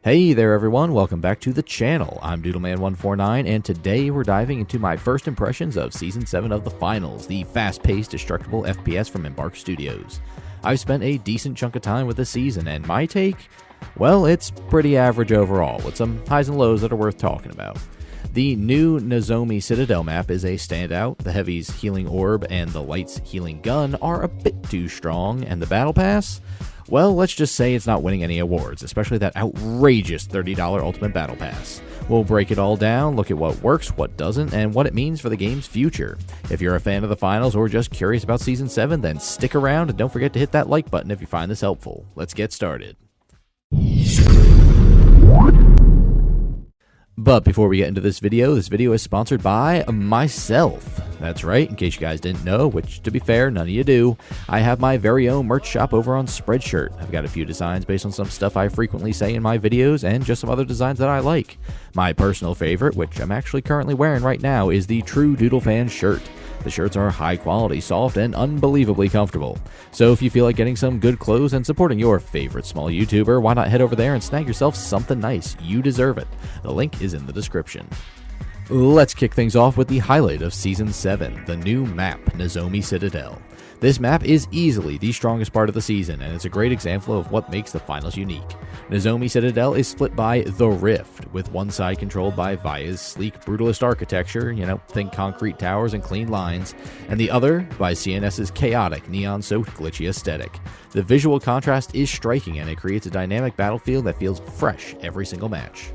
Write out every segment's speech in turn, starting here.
Hey there everyone, welcome back to the channel. I'm Doodleman149 and today we're diving into my first impressions of Season 7 of the Finals, the fast-paced destructible FPS from Embark Studios. I've spent a decent chunk of time with this season and my take, well, it's pretty average overall, with some highs and lows that are worth talking about. The new Nozomi Citadel map is a standout, the Heavies Healing Orb and the Lights Healing Gun are a bit too strong, and the Battle Pass? Well, let's just say it's not winning any awards, especially that outrageous $30 Ultimate Battle Pass. We'll break it all down, look at what works, what doesn't, and what it means for the game's future. If you're a fan of the finals or just curious about Season 7, then stick around and don't forget to hit that like button if you find this helpful. Let's get started. But before we get into this video is sponsored by myself. That's right, in case you guys didn't know, which to be fair, none of you do, I have my very own merch shop over on Spreadshirt. I've got a few designs based on some stuff I frequently say in my videos and just some other designs that I like. My personal favorite, which I'm actually currently wearing right now, is the True Doodle Fan shirt. The shirts are high quality, soft, and unbelievably comfortable. So if you feel like getting some good clothes and supporting your favorite small YouTuber, why not head over there and snag yourself something nice? You deserve it. The link is in the description. Let's kick things off with the highlight of Season 7, the new map, Nozomi Citadel. This map is easily the strongest part of the season, and it's a great example of what makes the finals unique. Nozomi Citadel is split by The Rift, with one side controlled by Via's sleek, brutalist architecture, think concrete towers and clean lines, and the other by CNS's chaotic, neon-soaked, glitchy aesthetic. The visual contrast is striking, and it creates a dynamic battlefield that feels fresh every single match.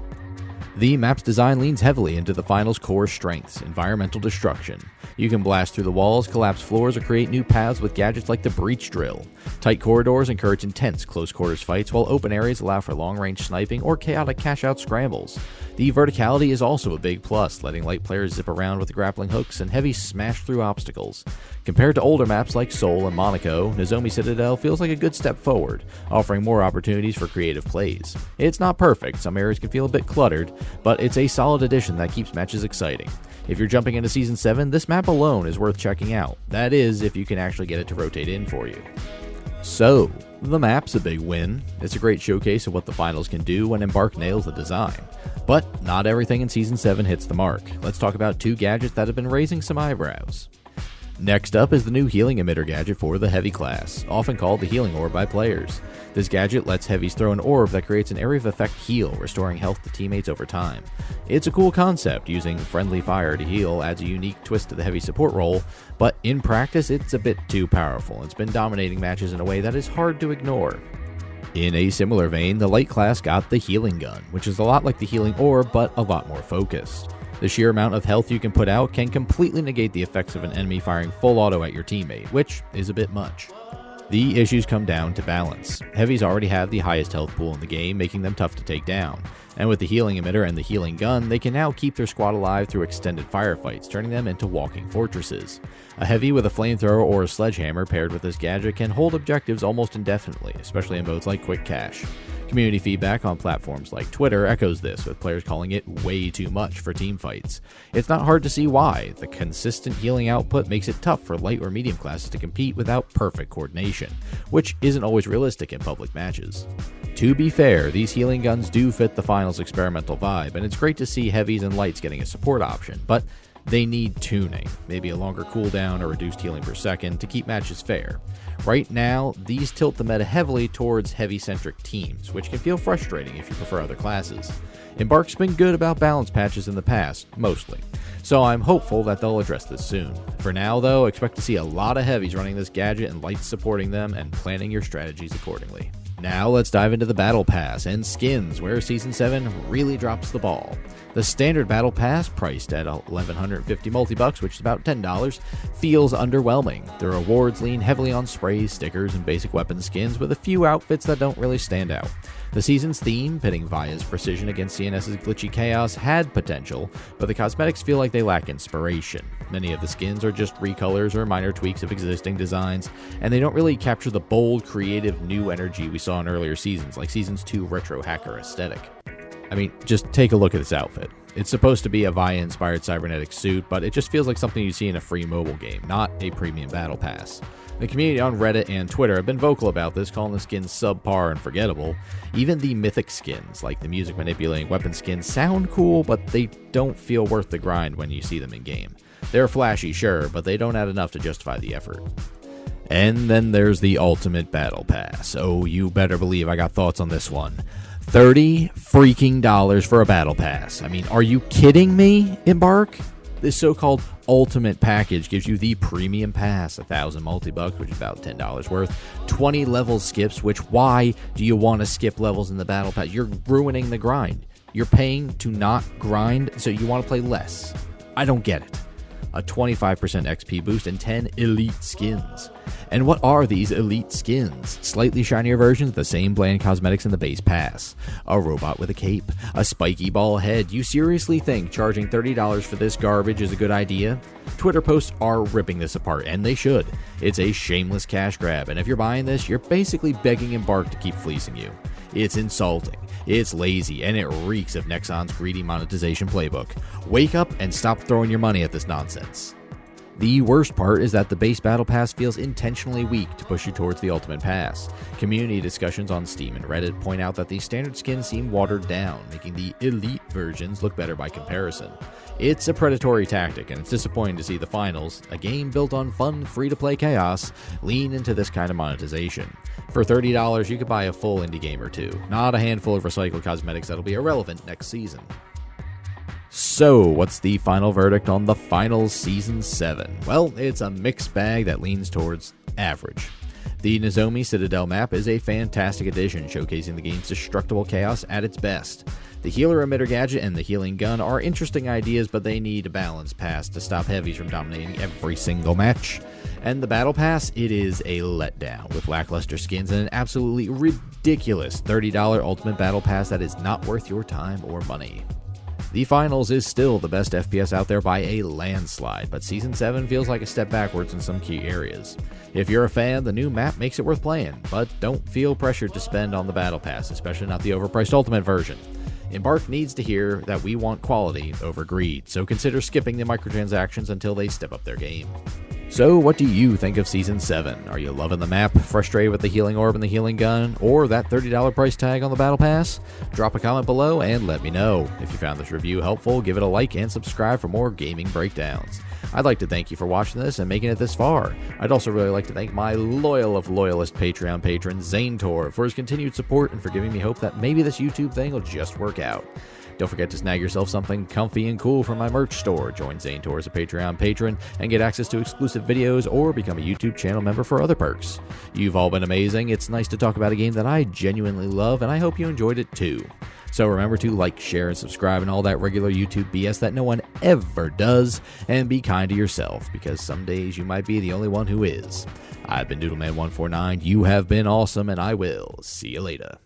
The map's design leans heavily into the final's core strengths, environmental destruction. You can blast through the walls, collapse floors, or create new paths with gadgets like the breach drill. Tight corridors encourage intense close-quarters fights, while open areas allow for long-range sniping or chaotic cash-out scrambles. The verticality is also a big plus, letting light players zip around with grappling hooks and heavy smash through obstacles. Compared to older maps like Seoul and Monaco, Nozomi Citadel feels like a good step forward, offering more opportunities for creative plays. It's not perfect, some areas can feel a bit cluttered, but it's a solid addition that keeps matches exciting. If you're jumping into Season 7, this map alone is worth checking out. That is, if you can actually get it to rotate in for you. So, the map's a big win. It's a great showcase of what the finals can do when Embark nails the design. But not everything in Season 7 hits the mark. Let's talk about two gadgets that have been raising some eyebrows. Next up is the new Healing Emitter gadget for the Heavy class, often called the Healing Orb by players. This gadget lets Heavies throw an orb that creates an area of effect heal, restoring health to teammates over time. It's a cool concept, using friendly fire to heal adds a unique twist to the Heavy support role, but in practice it's a bit too powerful. It's been dominating matches in a way that is hard to ignore. In a similar vein, the Light class got the Healing Gun, which is a lot like the Healing Orb, but a lot more focused. The sheer amount of health you can put out can completely negate the effects of an enemy firing full auto at your teammate, which is a bit much. The issues come down to balance. Heavies already have the highest health pool in the game, making them tough to take down. And with the Healing Emitter and the Healing Gun, they can now keep their squad alive through extended firefights, turning them into walking fortresses. A Heavy with a flamethrower or a sledgehammer paired with this gadget can hold objectives almost indefinitely, especially in modes like Quick Cash. Community feedback on platforms like Twitter echoes this, with players calling it way too much for teamfights. It's not hard to see why. The consistent healing output makes it tough for light or medium classes to compete without perfect coordination, which isn't always realistic in public matches. To be fair, these healing guns do fit the finals experimental vibe, and it's great to see Heavies and Lights getting a support option, but they need tuning, maybe a longer cooldown or reduced healing per second to keep matches fair. Right now, these tilt the meta heavily towards heavy-centric teams, which can feel frustrating if you prefer other classes. Embark's been good about balance patches in the past, mostly, so I'm hopeful that they'll address this soon. For now, though, expect to see a lot of Heavies running this gadget and Lights supporting them and planning your strategies accordingly. Now let's dive into the Battle Pass and skins, where Season 7 really drops the ball. The standard Battle Pass, priced at $1,150 multi-bucks, which is about $10, feels underwhelming. The rewards lean heavily on sprays, stickers, and basic weapon skins, with a few outfits that don't really stand out. The season's theme, pitting Via's precision against CNS's glitchy chaos, had potential, but the cosmetics feel like they lack inspiration. Many of the skins are just recolors or minor tweaks of existing designs, and they don't really capture the bold, creative, new energy we saw in earlier seasons, like Season's 2 retro hacker aesthetic. I mean, just take a look at this outfit. It's supposed to be a Vaya-inspired cybernetic suit, but it just feels like something you see in a free mobile game, not a premium battle pass. The community on Reddit and Twitter have been vocal about this, calling the skins subpar and forgettable. Even the mythic skins, like the music manipulating weapon skins, sound cool, but they don't feel worth the grind when you see them in game. They're flashy, sure, but they don't add enough to justify the effort. And then there's the Ultimate Battle Pass. Oh, you better believe I got thoughts on this one. $30 freaking for a battle pass. I mean, are you kidding me, Embark? This so-called Ultimate Package gives you the Premium Pass, 1,000 multi-bucks, which is about $10 worth, 20 level skips, which why do you want to skip levels in the battle pass? You're ruining the grind. You're paying to not grind, so you want to play less. I don't get it. A 25% XP boost and 10 elite skins. And what are these elite skins? Slightly shinier versions of the same bland cosmetics in the base pass. A robot with a cape, a spiky ball head. You seriously think charging $30 for this garbage is a good idea? Twitter posts are ripping this apart, and they should. It's a shameless cash grab, and if you're buying this, you're basically begging Embark to keep fleecing you. It's insulting, it's lazy, and it reeks of Nexon's greedy monetization playbook. Wake up and stop throwing your money at this nonsense. The worst part is that the base battle pass feels intentionally weak to push you towards the ultimate pass. Community discussions on Steam and Reddit point out that the standard skins seem watered down, making the elite versions look better by comparison. It's a predatory tactic, and it's disappointing to see the finals, a game built on fun, free-to-play chaos, lean into this kind of monetization. For $30, you could buy a full indie game or two, not a handful of recycled cosmetics that'll be irrelevant next season. So, what's the final verdict on the Finals Season 7? Well, it's a mixed bag that leans towards average. The Nozomi Citadel map is a fantastic addition, showcasing the game's destructible chaos at its best. The Healer Emitter Gadget and the Healing Gun are interesting ideas, but they need a balance pass to stop Heavies from dominating every single match. And the Battle Pass, it is a letdown, with lackluster skins and an absolutely ridiculous $30 Ultimate Battle Pass that is not worth your time or money. The Finals is still the best FPS out there by a landslide, but Season 7 feels like a step backwards in some key areas. If you're a fan, the new map makes it worth playing, but don't feel pressured to spend on the Battle Pass, especially not the overpriced Ultimate version. Embark needs to hear that we want quality over greed, so consider skipping the microtransactions until they step up their game. So, what do you think of Season 7? Are you loving the map, frustrated with the Healing Orb and the Healing Gun, or that $30 price tag on the Battle Pass? Drop a comment below and let me know. If you found this review helpful, give it a like and subscribe for more gaming breakdowns. I'd like to thank you for watching this and making it this far. I'd also really like to thank my loyal of loyalist Patreon patron, Zanetor, for his continued support and for giving me hope that maybe this YouTube thing will just work out. Don't forget to snag yourself something comfy and cool from my merch store. Join Zanetor as a Patreon patron and get access to exclusive videos or become a YouTube channel member for other perks. You've all been amazing. It's nice to talk about a game that I genuinely love, and I hope you enjoyed it too. So remember to like, share, and subscribe and all that regular YouTube BS that no one ever does, and be kind to yourself, because some days you might be the only one who is. I've been Doodleman149, you have been awesome, and I will see you later.